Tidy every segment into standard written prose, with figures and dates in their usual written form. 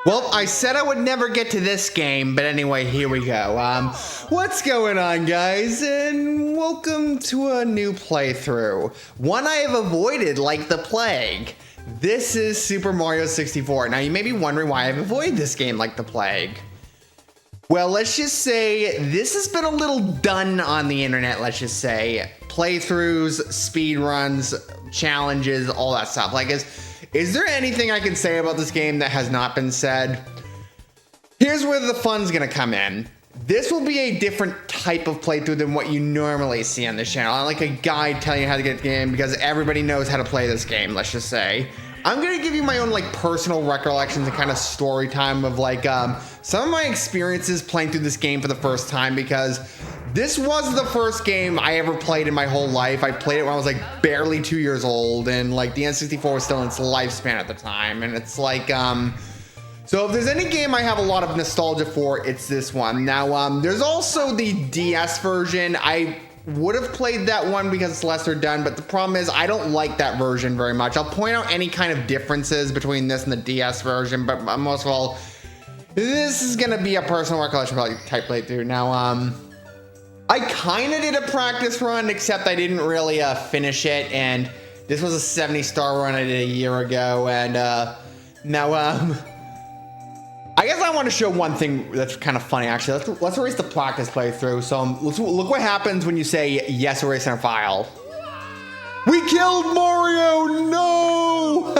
Well, I said I would never get to this game, but anyway, here we go. What's going on, guys? And welcome to a new playthrough. One I have avoided like the plague. This is Super Mario 64. Now, you may be wondering why I've avoided this game like the plague. Well, let's just say this has been a little done on the internet, let's just say. Playthroughs, speed runs, challenges, all that stuff. Like, is there anything I can say about this game that has not been said? Here's where the fun's gonna come in. This will be a different type of playthrough than what you normally see on this channel. I like a guide telling you how to get the game because everybody knows how to play this game, let's just say. I'm gonna give you my own like personal recollections and kind of story time of like some of my experiences playing through this game for the first time, because this was the first game I ever played in my whole life. I played it when I was like barely 2 years old, and like the N64 was still in its lifespan at the time. And it's like, so if there's any game I have a lot of nostalgia for, it's this one. Now, there's also the DS version. I would have played that one because it's lesser done, but the problem is I don't like that version very much. I'll point out any kind of differences between this and the DS version, but most of all, this is gonna be a personal recollection type playthrough. Now, I kind of did a practice run, except I didn't really finish it, and this was a 70-star run I did a year ago, and now, I guess I want to show one thing that's kind of funny, actually. Let's erase the practice playthrough. So look what happens when you say yes, erase in a file. We killed Mario, no!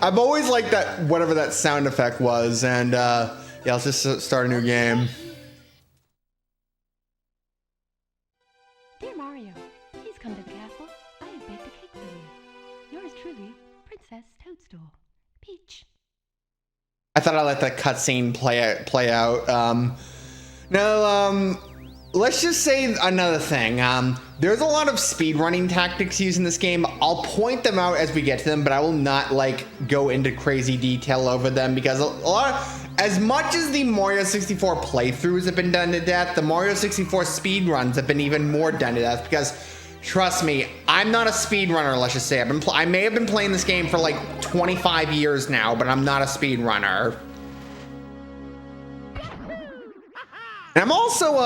I've always liked that, whatever that sound effect was, and yeah, let's just start a new game. Dear Mario, please come to the castle. I have baked a cake for you. Yours truly, Princess Toadstool. Peach. I thought I'd let that cutscene play out. Let's just say another thing. There's a lot of speedrunning tactics used in this game. I'll point them out as we get to them, but I will not like go into crazy detail over them, because as much as the Mario 64 playthroughs have been done to death, the Mario 64 speedruns have been even more done to death, because trust me, I'm not a speedrunner, let's just say. I may have been playing this game for like 25 years now, but I'm not a speedrunner. And I'm also,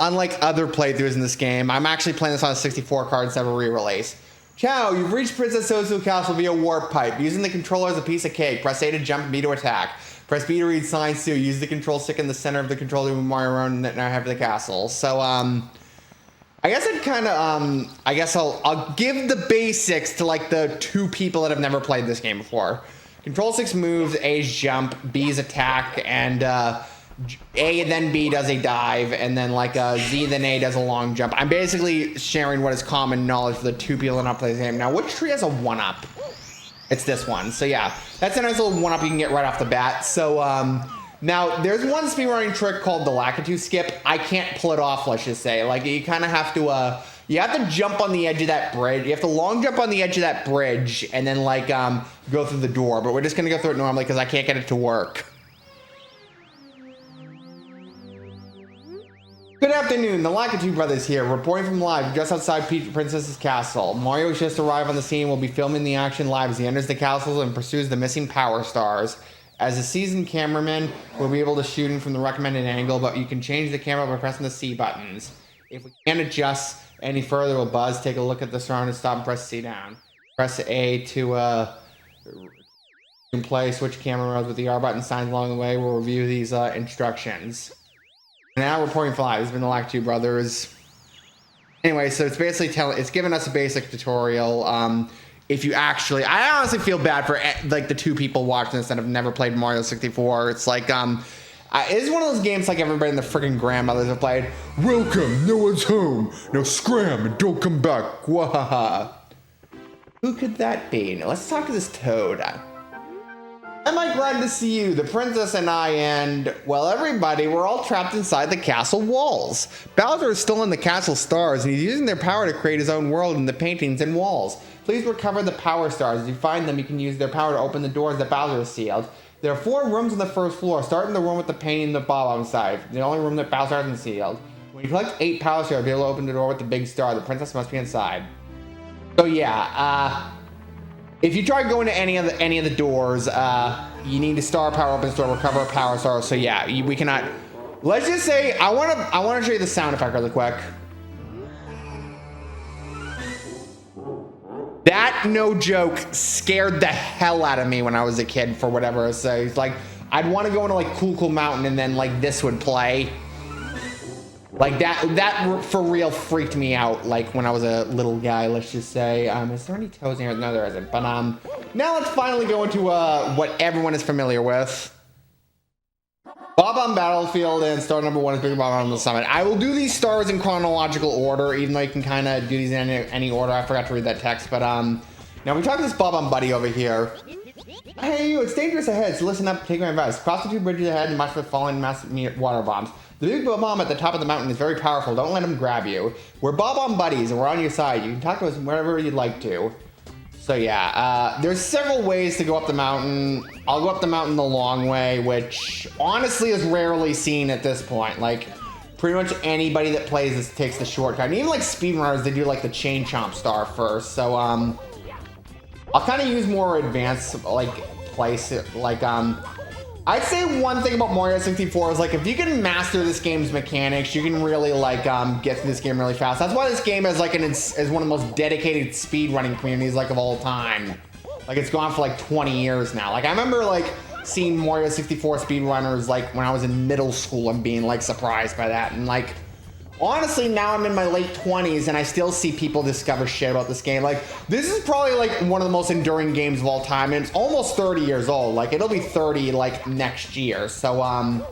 unlike other playthroughs in this game, I'm actually playing this on a 64 card instead of a re-release. Ciao, you've reached Princess Toadstool Castle via warp pipe. Using the controller as a piece of cake. Press A to jump and B to attack. Press B to read signs too. Use the control stick in the center of the controller to move Mario around and now have the castle. So, I guess I'd kind of, I guess I'll give the basics to like the two people that have never played this game before. Control 6 moves, A's jump, B's attack, and A then B does a dive, and then like Z then A does a long jump. I'm basically sharing what is common knowledge for the two people that not play the game. Now, which tree has a 1-up? It's this one. So yeah, that's a nice little 1-up you can get right off the bat. So, now, there's one speedrunning trick called the Lakitu skip. I can't pull it off, let's just say. Like, you kind of have to, you have to jump on the edge of that bridge. You have to long jump on the edge of that bridge and then, like, go through the door. But we're just going to go through it normally because I can't get it to work. Good afternoon, the Lakitu brothers here, reporting from live just outside Peach Princess's castle. Mario has just arrived on the scene. We'll be filming the action live as he enters the castle and pursues the missing power stars. As a seasoned cameraman, we'll be able to shoot him from the recommended angle, but you can change the camera by pressing the C buttons. If we can't adjust any further, we'll buzz, take a look at the surroundings, stop, and press C down. Press A to play, switch camera modes with the R button signs along the way. We'll review these instructions. Now reporting for live. This has been the Lakitu brothers. Anyway, so it's basically it's giving us a basic tutorial. If you actually, I honestly feel bad for like the two people watching this that have never played Mario 64. It's like, it's one of those games like everybody and their freaking grandmothers have played. Welcome, no one's home. Now scram and don't come back. Wahaha. Who could that be? Now let's talk to this Toad. Am I glad to see you? The princess and I and, well, everybody, we're all trapped inside the castle walls. Bowser is still in the castle stars, and he's using their power to create his own world in the paintings and walls. Please recover the power stars. As you find them, you can use their power to open the doors that Bowser has sealed. There are 4 rooms on the first floor. Start in the room with the painting in the bottom side, the only room that Bowser hasn't sealed. When you collect 8 power stars, you'll be able to open the door with the big star. The princess must be inside. So yeah, if you try going to any of the doors, you need to star power open store, recover a power star. So yeah, we cannot. Let's just say I want to show you the sound effect really quick. That, no joke, scared the hell out of me when I was a kid for whatever. So it's like I'd want to go into like Cool Mountain and then like this would play. Like that for real freaked me out, like when I was a little guy, let's just say. Is there any toes in here? No, there isn't. But now let's finally go into what everyone is familiar with. Bob on Battlefield, and star number 1 is Big Bob on the Summit. I will do these stars in chronological order, even though you can kind of do these in any order. I forgot to read that text, but now we talk to this Bob on Buddy over here. Hey you, it's dangerous ahead, so listen up, take my advice. Cross the 2 bridges ahead and watch for falling massive water bombs. The big bomb at the top of the mountain is very powerful. Don't let him grab you. We're Bob on Buddies, and we're on your side. You can talk to us wherever you'd like to. So yeah, there's several ways to go up the mountain. I'll go up the mountain the long way, which honestly is rarely seen at this point. Like, pretty much anybody that plays this takes the shortcut. And even like speedrunners, they do like the chain chomp star first. So I'll kind of use more advanced like place. Like I'd say one thing about Mario 64 is like if you can master this game's mechanics, you can really like get through this game really fast. That's why this game is like is one of the most dedicated speedrunning communities like of all time. Like it's gone for like 20 years now. Like I remember like seeing Mario 64 speedrunners like when I was in middle school and being like surprised by that. And like honestly, now I'm in my late 20s and I still see people discover shit about this game. Like, this is probably like one of the most enduring games of all time, and it's almost 30 years old. Like, it'll be 30 like next year. So, I'm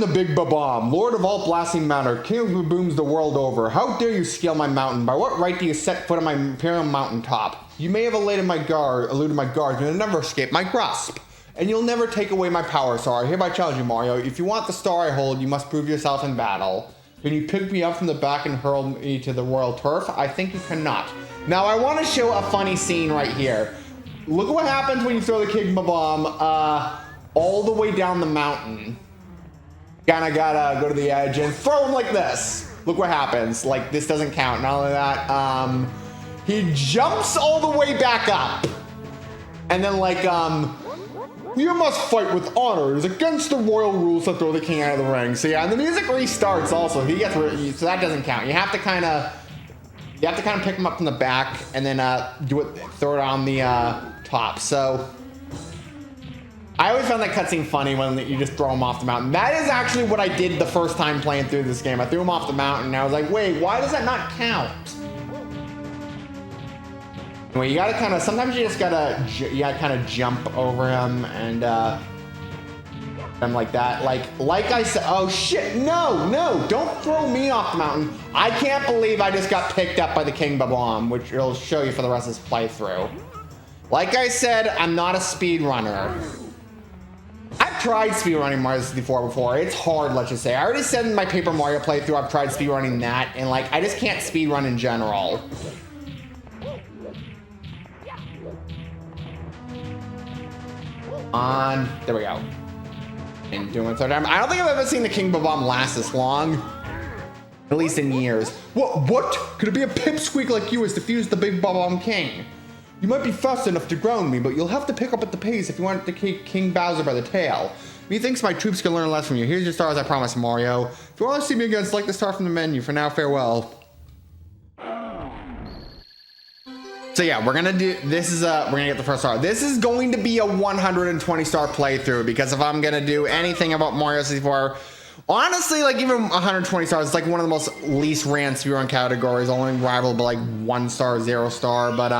the Big Babam, Lord of all blasting matter, King of Babooms the world over. How dare you scale my mountain? By what right do you set foot on my imperial mountaintop? You may have eluded my guards, but you'll never escape my grasp. And you'll never take away my power star. I hereby challenge you, Mario. If you want the star I hold, you must prove yourself in battle. Can you pick me up from the back and hurl me to the royal turf? I think you cannot. Now, I want to show a funny scene right here. Look at what happens when you throw the King Bomb all the way down the mountain. Kinda gotta go to the edge and throw him like this. Look what happens. Like, this doesn't count. Not only that, he jumps all the way back up. And then, like, you must fight with honor. It is against the royal rules to throw the king out of the ring. So yeah, and the music restarts also. He gets so that doesn't count. You have to kind of pick him up from the back and then throw it on the top. So I always found that cutscene funny when you just throw him off the mountain. That is actually what I did the first time playing through this game. I threw him off the mountain and I was like, wait, why does that not count? Anyway, you gotta kind of, sometimes you just gotta kind of jump over him and like that. Like I said, oh shit, no, don't throw me off the mountain. I can't believe I just got picked up by the King Babam, which it'll show you for the rest of this playthrough. Like I said, I'm not a speedrunner. I've tried speedrunning Mario 64 before. It's hard, let's just say. I already said in my Paper Mario playthrough I've tried speedrunning that, and like, I just can't speedrun in general. There we go. And doing it third time. I don't think I've ever seen the King Babam last this long. At least in years. What? Could it be a pipsqueak like you has defused the Big Babam King? You might be fast enough to ground me, but you'll have to pick up at the pace if you want to kick King Bowser by the tail. Methinks my troops can learn less from you. Here's your stars, I promise, Mario. If you want to see me again, select the star from the menu. For now, farewell. So yeah, we're gonna get the first star. This is going to be a 120 star playthrough because if I'm gonna do anything about Mario 64, honestly, like even 120 stars, it's like one of the most least ran speedrun categories, only rivaled by like 1 star, 0 star. But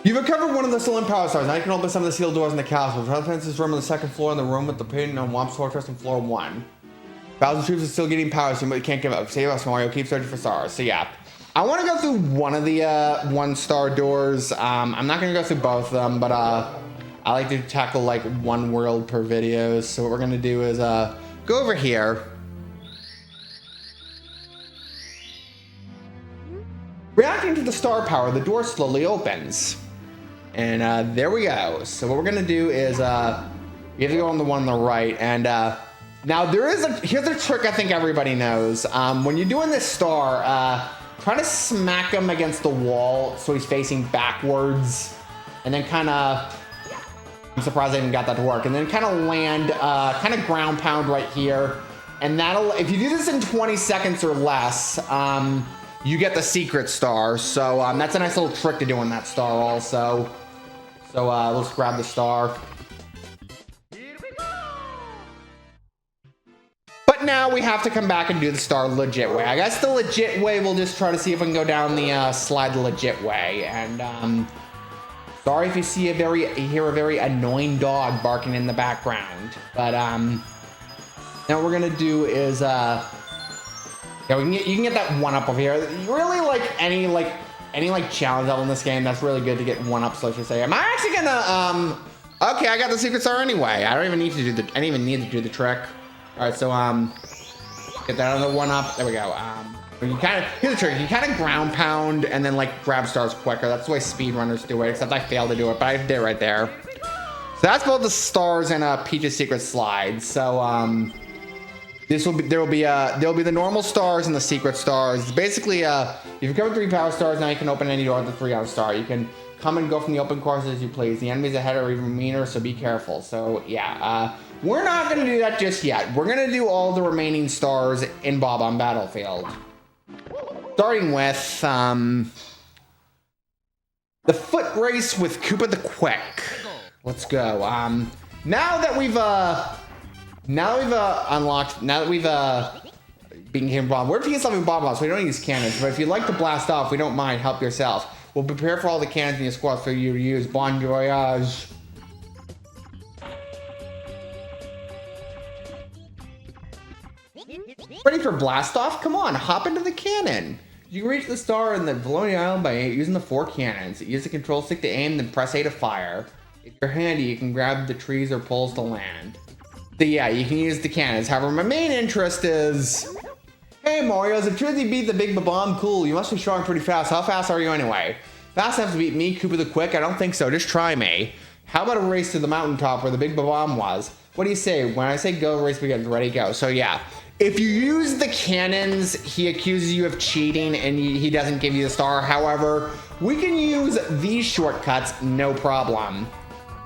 you've recovered one of the stolen power stars. Now you can open some of the sealed doors in the castle. The Princess room on the 2nd floor, and the room with the painting on Womp's fortress on floor 1. Bowser's troops are still getting power soon, but you can't give up. Save us, Mario. Keep searching for stars. So yeah. I want to go through one of the 1-star doors. I'm not going to go through both of them, but I like to tackle like one world per video. So what we're going to do is go over here. Reacting to the star power, the door slowly opens. And there we go. So what we're going to do is you have to go on the one on the right. And now here's a trick I think everybody knows. When you're doing this star, try to smack him against the wall so he's facing backwards, and then kind of, I'm surprised I even got that to work, and then kind of land, kind of ground pound right here, and that'll, if you do this in 20 seconds or less, you get the secret star. So that's a nice little trick to doing that star also. So let's grab the star. But now we have to come back and do the star legit way. I guess the legit way, we'll just try to see if we can go down the slide the legit way. And sorry if you see hear a very annoying dog barking in the background. But now what we're gonna do is yeah, you can get that one up over here. You really any challenge level in this game, that's really good to get one up. So let's just say, am I actually gonna okay, I got the secret star anyway. I don't even need to do I didn't even need to do the trick. All right, so get that other one up. There we go. You kind of, here's the trick. You kind of ground pound and then like grab stars quicker. That's the way speedrunners do it. Except I failed to do it, but I did it right there. So that's both the stars and Peach's secret slide. So this will be there'll be the normal stars and the secret stars. Basically, if you cover 3 power stars, now you can open any door with a 3-hour star. You can come and go from the open course as you please. The enemies ahead are even meaner, so be careful. So yeah, we're not gonna do that just yet. We're gonna do all the remaining stars in Bob-omb Battlefield. Starting with the foot race with Koopa the Quick. Let's go. Now that we've unlocked, now that we've became Bob, we're taking something Bob off, so we don't use cannons. But if you'd like to blast off, we don't mind. Help yourself. We'll prepare for all the cannons in your squad for you to use. Bon voyage. Ready for blast off? Come on, hop into the cannon. You can reach the star in the Bologna Island by using the 4 cannons. Use the control stick to aim, then press A to fire. If you're handy, you can grab the trees or poles to land. So yeah, you can use the cannons. However, my main interest is, hey Mario, if Trizzy beat the Big Bomb, cool. You must be strong pretty fast. How fast are you anyway? Fast enough to beat me, Koopa the Quick? I don't think so. Just try me. How about a race to the mountaintop where the Big Bomb was? What do you say? When I say go, race begins. Ready, go. So yeah, if you use the cannons, he accuses you of cheating and he doesn't give you the star. However, we can use these shortcuts, no problem.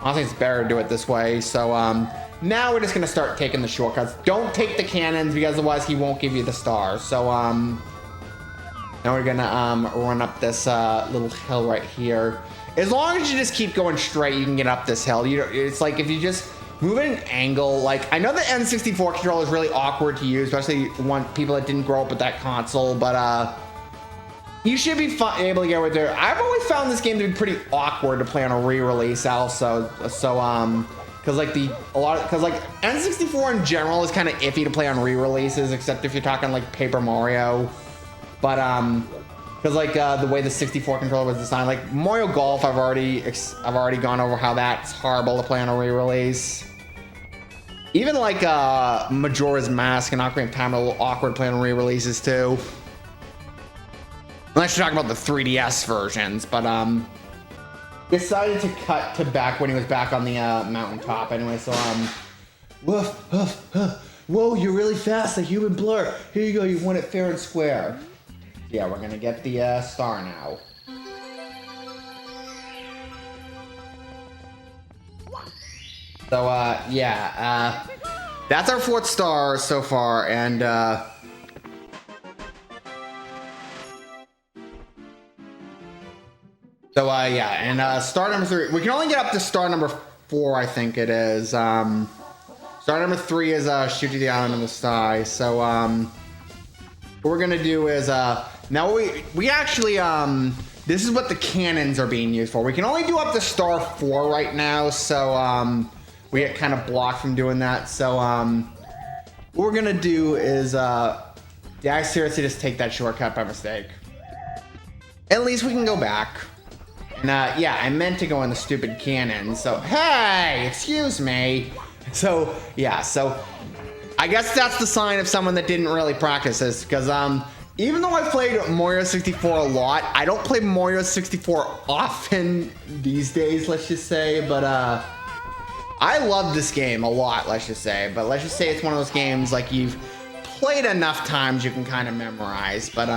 Honestly, it's better to do it this way. So now we're just gonna start taking the shortcuts. Don't take the cannons because otherwise he won't give you the star. So now we're gonna run up this little hill right here. As long as you just keep going straight, you can get up this hill. It's like if you just move at an angle, like I know the N64 controller is really awkward to use, especially people that didn't grow up with that console, but you should be able to get right there. I've always found this game to be pretty awkward to play on a re-release also. So because like N64 in general is kind of iffy to play on re-releases, except if you're talking like Paper Mario. But because like the way the 64 controller was designed, like Mario Golf, I've already gone over how that's horrible to play on a re-release. Even like Majora's Mask and Ocarina of Time are a little awkward playing on re-releases too. Unless you're talking about the 3DS versions, but decided to cut to back when he was back on the mountaintop anyway. So whoa, you're really fast, a human blur. Here you go, you won it fair and square. Yeah, we're gonna get the star now. So yeah, that's our 4th star so far, and so yeah, and star number 3. We can only get up to star number 4, I think it is. Star number 3 is shoot to the island in the sky. So what we're gonna do is now we actually this is what the cannons are being used for. We can only do up to star 4 right now, so we get kind of blocked from doing that. So what we're gonna do is yeah, I seriously just take that shortcut by mistake. At least we can go back. And yeah, I meant to go in the stupid cannon. So hey, excuse me. So yeah, so I guess that's the sign of someone that didn't really practice this, because even though I've played Mario 64 a lot, I don't play Mario 64 often these days, let's just say, but I love this game a lot, let's just say. But let's just say it's one of those games like you've played enough times you can kind of memorize. But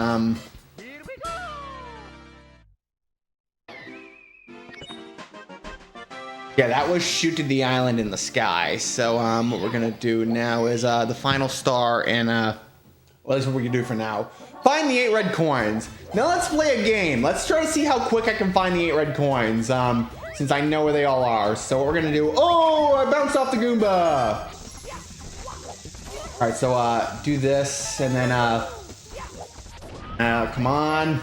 Yeah, that was shoot to the island in the sky. So what we're gonna do now is the final star and well, that's what we can do for now. Find the 8 red coins. Now let's play a game. Let's try to see how quick I can find the 8 red coins. Since I know where they all are. So what we're gonna do? Oh, I bounced off the Goomba. All right, so do this and then come on.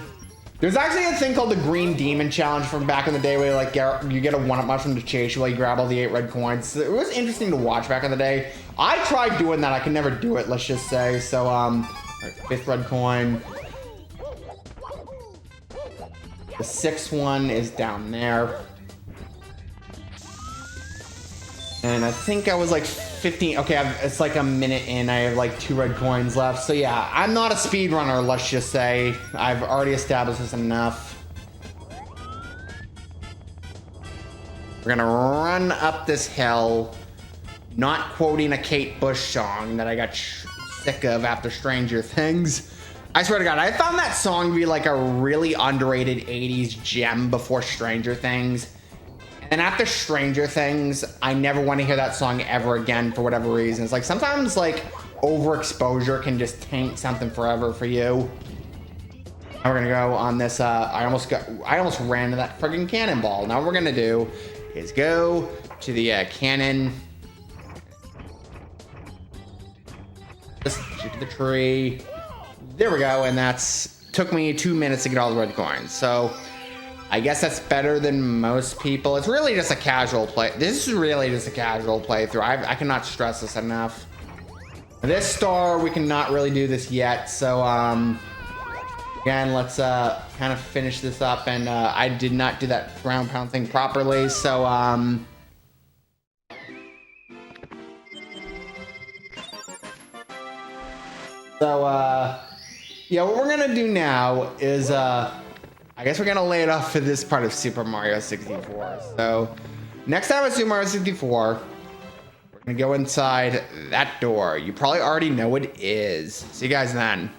There's actually a thing called the Green Demon Challenge from back in the day where like you get a one-up mushroom to chase you while you grab all the 8 red coins. It was interesting to watch back in the day. I tried doing that. I could never do it, let's just say. So, all right, 5th red coin. The 6th one is down there. And I think I was like 15. Okay, it's like a minute in. I have like 2 red coins left. So yeah, I'm not a speedrunner, let's just say. I've already established this enough. We're gonna run up this hill, not quoting a Kate Bush song that I got sick of after Stranger Things. I swear to God, I found that song to be like a really underrated 80s gem before Stranger Things. And after Stranger Things, I never want to hear that song ever again for whatever reason. It's like sometimes like overexposure can just taint something forever for you. Now we're gonna go on this. I almost ran into that friggin' cannonball. Now what we're gonna do is go to the cannon. Just shoot to the tree. There we go, and that's took me 2 minutes to get all the red coins. So I guess that's better than most people. It's really just a casual play. This is really just a casual playthrough. I cannot stress this enough. This star, we cannot really do this yet. So, again, let's kind of finish this up. And I did not do that ground pound thing properly. So, yeah, what we're gonna do now is I guess we're gonna lay it off for this part of Super Mario 64. So next time with Super Mario 64, we're gonna go inside that door. You probably already know what it is. See you guys then.